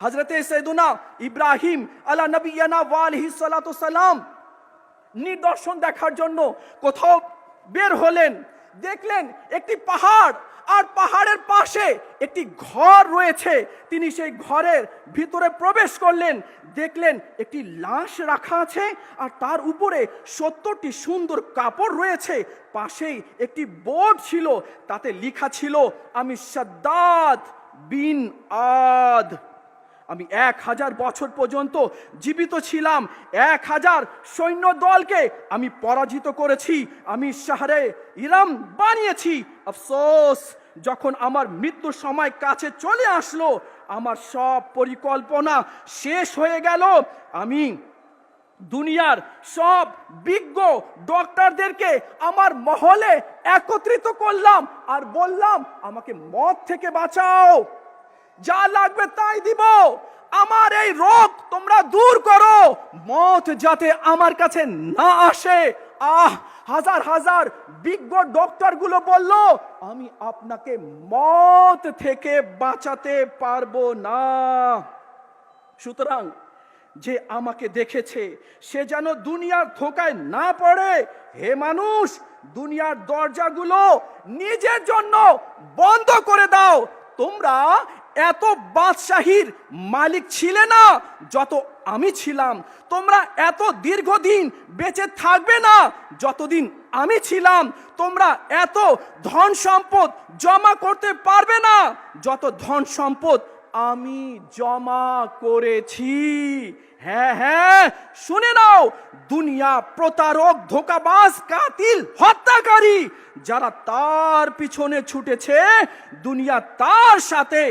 হযরতে সৈয়দুনা ইব্রাহিম আলা নবিয়ানা ওয়া আলাইহিস সালাতু সালাম নিদর্শন দেখার জন্য কোথাও বের হলেন, দেখলেন একটি পাহাড়, আর পাহাড়ের পাশে একটি ঘর রয়েছে। তিনি সেই ঘরের ভিতরে প্রবেশ করলেন, দেখলেন একটি লাশ রাখা আছে, আর তার উপরে 70টি সুন্দর কাপড় রয়েছে। পাশেই একটি বোর্ড ছিল, তাতে লেখা ছিল, আমি শাদ্দাদ বিন আদ। আমি 1000 বছর পর্যন্ত জীবিত ছিলাম, 1000 সৈন্য দলকে আমি পরাজিত করেছি, আমি শহরে ইরাম বানিয়েছি। আফসোস, যখন আমার মৃত্যুর সময় কাছে চলে আসলো, আমার সব পরিকল্পনা শেষ হয়ে গেল। আমি দুনিয়ার সব বিজ্ঞ ডক্টরদেরকে আমার মহলে একত্রিত করলাম আর বললাম, আমাকে মত থেকে বাঁচাও, যা লাগবে তাই দিব, আমার এই রোগ তোমরা দূর করো, মত যাতে আমার কাছে না আসে। হাজার হাজার বিজ্ঞ ডক্টর গুলো বলল, আমি আপনাকে মত থেকে বাঁচাতে পারবো না। সুতরাং যে আমাকে দেখেছে সে যেন দুনিয়ার ধোঁকায় না পড়ে। হে মানুষ, দুনিয়ার দরজাগুলো নিজের জন্য বন্ধ করে দাও। তোমরা এত বাদশাহীর মালিক ছিলে না যত আমি ছিলাম, তোমরা এত দীর্ঘদিন বেঁচে থাকবে না যতদিন আমি ছিলাম, তোমরা এত ধন সম্পদ জমা করতে পারবে না যত ধন সম্পদ আমি জমা করেছি। হ্যাঁ হ্যাঁ, শুনে নাও, দুনিয়া প্রতারক, ধোঁকাবাজ, কাতিল, হত্যাকারী, যারা তার পিছনে ছুটেছে, দুনিয়া তার সাথে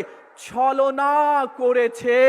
ছলনা করেছে।